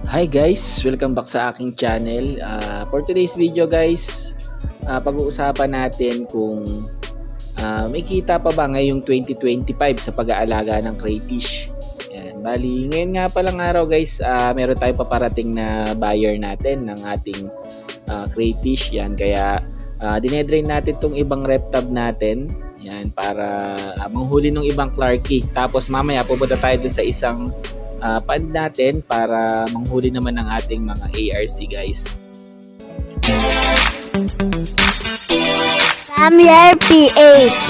Hi guys! Welcome back sa aking channel. For today's video guys, pag-uusapan natin kung may kita pa ba ngayong 2025 sa pag-aalaga ng crayfish. Yan. Bali, ngayon nga palang araw guys, meron tayong paparating na buyer natin ng ating crayfish. Yan. Kaya dinedrain natin tong ibang reptab natin. Yan, para manghuli ng ibang clarkie. Tapos mamaya pupunta tayo dun sa isang pad natin para manghuli naman ng ating mga ARC guys. Samuel PH.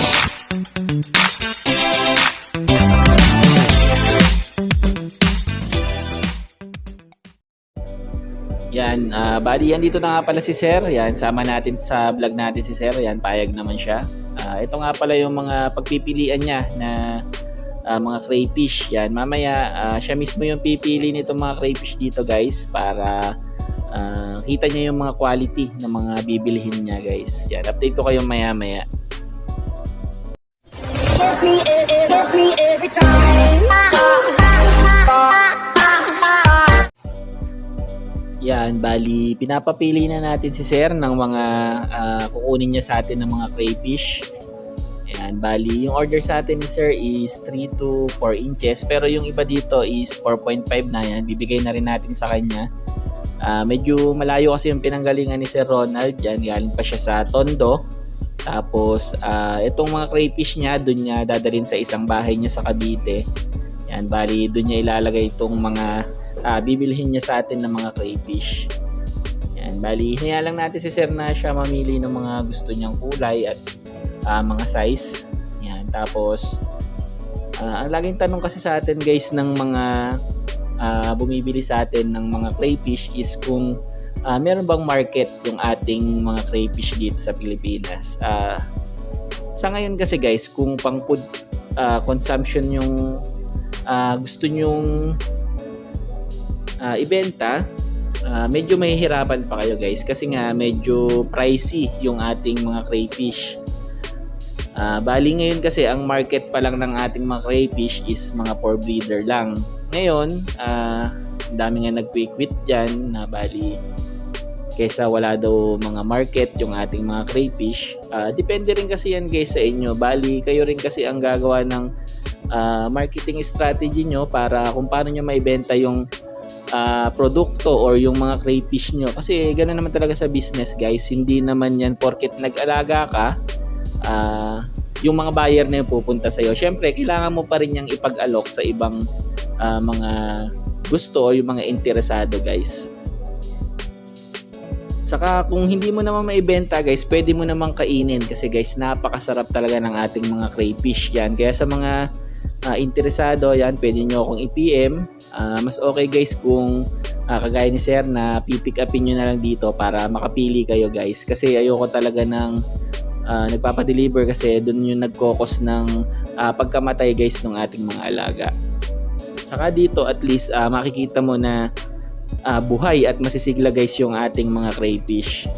Yan, bali yan dito na nga pala si Sir. Yan, sama natin sa vlog natin si Sir. Yan, payag naman siya. Ito nga pala yung mga pagpipilian niya na mga crayfish. Yan, mamaya siya mismo yung pipili nitong mga crayfish dito guys para kita niya yung mga quality ng mga bibilhin niya guys. Yan, update ko kayo maya maya. Every time. Yan, bali pinapapili na natin si Sir ng mga kukunin niya sa atin ng mga crayfish. Yan, bali yung order sa atin ni Sir is 3 to 4 inches pero yung iba dito is 4.5 na. Yan, bibigay na rin natin sa kanya. Medyo malayo kasi yung pinanggalingan ni Sir Ronald. Yan, galing pa siya sa Tondo. Tapos itong mga crayfish niya doon niya dadalhin sa isang bahay niya sa Cavite. Yan, bali doon niya ilalagay itong mga bibilhin niya sa atin ng mga crayfish. Yan, bali hinaya lang natin si Sir na siya mamili ng mga gusto niyang kulay at mga size. Yan, tapos ang laging tanong kasi sa atin guys ng mga bumibili sa atin ng mga crayfish is kung meron bang market yung ating mga crayfish dito sa Pilipinas. Sa ngayon kasi guys, kung pang food consumption yung gusto nyong ibenta, medyo mahihirapan pa kayo guys kasi nga medyo pricey yung ating mga crayfish. Bali ngayon kasi ang market pa lang ng ating mga crayfish is mga 4 breeder lang. Ngayon, dami nga nag-quit dyan na bali kaysa wala daw mga market yung ating mga crayfish. Depende rin kasi yan guys sa inyo. Bali kayo rin kasi ang gagawa ng marketing strategy nyo para kung paano nyo maibenta yung produkto or yung mga crayfish nyo. Kasi ganoon naman talaga sa business guys. Hindi naman yan porket nag-alaga ka, yung mga buyer na yung pupunta sa'yo. Syempre, kailangan mo pa rin yung ipag-alok sa ibang mga gusto o yung mga interesado guys. Saka kung hindi mo naman maibenta guys, pwede mo naman kainin kasi guys, napakasarap talaga ng ating mga crayfish yan. Kaya sa mga interesado yan, pwede nyo akong i-PM. Mas okay guys kung kagaya ni Sir na pipick upin nyo na lang dito para makapili kayo guys. Kasi ayoko talaga ng nagpapadeliver kasi dun yung nagkokos ng pagkamatay guys ng ating mga alaga. Saka dito at least makikita mo na buhay at masisigla guys yung ating mga crayfish.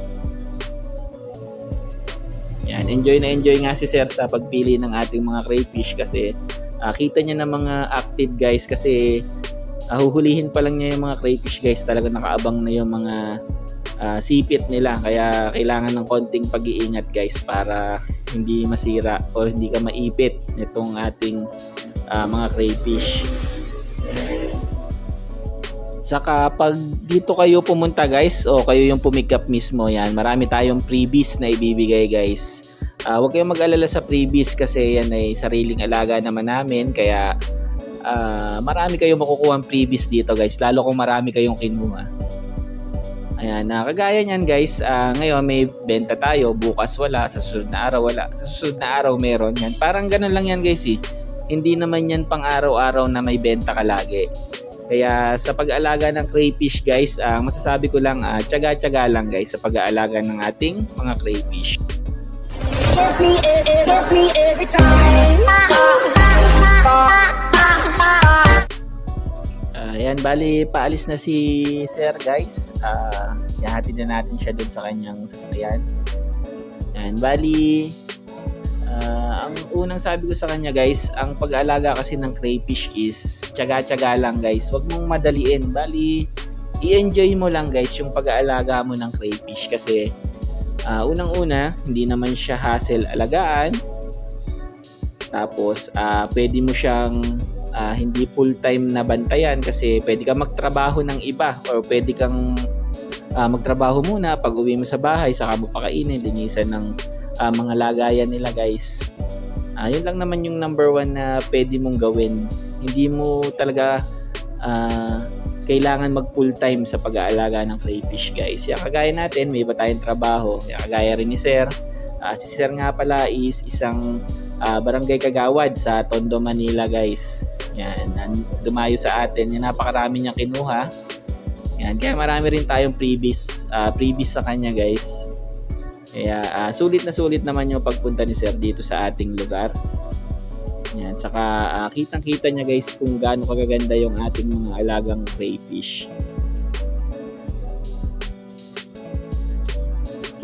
Yan, enjoy na enjoy nga si Sir sa pagpili ng ating mga crayfish kasi kita niya na mga active guys kasi huhulihin pa lang niya yung mga crayfish guys. Talaga nakaabang na yung mga sipit nila kaya kailangan ng konting pag-iingat guys para hindi masira o hindi ka maipit nitong ating mga crayfish. Saka pag dito kayo pumunta guys o kayo yung pumick up mismo, yan, marami tayong freebies na ibibigay guys. Huwag kayong mag-alala sa freebies kasi yan ay sariling alaga naman namin kaya marami kayong makukuha freebies dito guys, lalo kung marami kayong kinuha. Ayan, kagaya niyan guys, ngayon may benta tayo, bukas wala, sa susunod na araw wala, sa susunod na araw meron yan. Parang ganun lang yan guys eh. Hindi naman yan pang araw-araw na may benta ka lagi. Kaya sa pag-aalaga ng crayfish guys, masasabi ko lang tiyaga-tiyaga lang guys sa pag-aalaga ng ating mga crayfish. Every time. Ayan, bali paalis na si Sir guys. Ihahatid na natin siya dun sa kanyang sasakyan. Ayan, bali ang unang sabi ko sa kanya guys, ang pag-aalaga kasi ng crayfish is tiyaga-tiyaga lang guys. Huwag mong madaliin. Bali i-enjoy mo lang guys yung pag-aalaga mo ng crayfish kasi unang-una, hindi naman siya hassle alagaan. Tapos pwede mo siyang hindi full-time na bantayan kasi pwede kang magtrabaho ng iba or pwede kang magtrabaho muna pag uwi mo sa bahay, saka mo pakainin, linisan ng mga lagayan nila guys. Yun lang naman yung number one na pwede mong gawin. Hindi mo talaga kailangan mag full time sa pag-aalaga ng crayfish guys. Yan, kagaya natin, may iba tayong trabaho. Yan, kagaya rin ni Sir. Si Sir nga pala is isang barangay kagawad sa Tondo, Manila guys. Yan, dumayo sa atin. Yan, napakarami niyang kinuha. Yan, kaya marami rin tayong previous sa kanya guys. Kaya sulit na sulit naman yung pagpunta ni Sir dito sa ating lugar. Yan, saka kitang-kita niya guys kung gaano kagaganda yung ating mga alagang crayfish.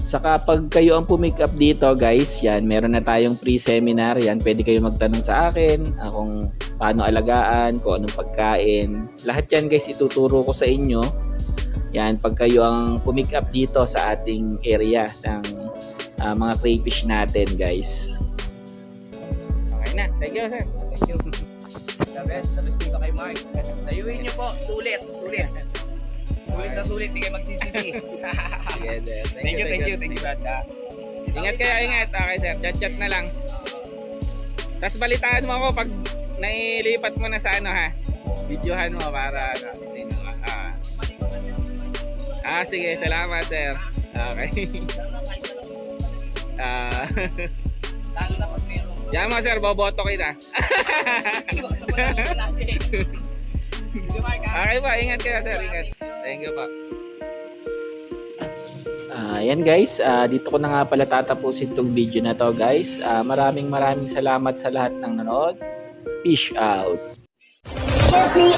Saka pag kayo ang pumick up dito guys, yan, meron na tayong free seminar. Yan, pwede kayo magtanong sa akin kung paano alagaan, kung anong pagkain. Lahat yan guys ituturo ko sa inyo. Yan, pag kayo ang pumick up dito sa ating area ng mga crayfish natin guys. Okay na, thank you sir. Thank you. The best dito kay Mark. Dayuhin niyo po, sulit. Sulit na sulit, di kayo magsisisi. Thank you, Brad. Ingat kayo, ingat. Okay, sir. Chat-chat na lang. Tapos balitaan mo ako pag nailipat mo na sa ano, ha? Videohan mo para sige. Salamat, sir. Okay. Lalo na pag meron. Yan mo, sir. Boboto kita. Okay pa. Ingat kayo, sir. Ingat. Thank you pa. Yan guys, dito ko na nga pala tatapusin tong video na to guys. Maraming salamat sa lahat ng nanood. Peace out. Kiss me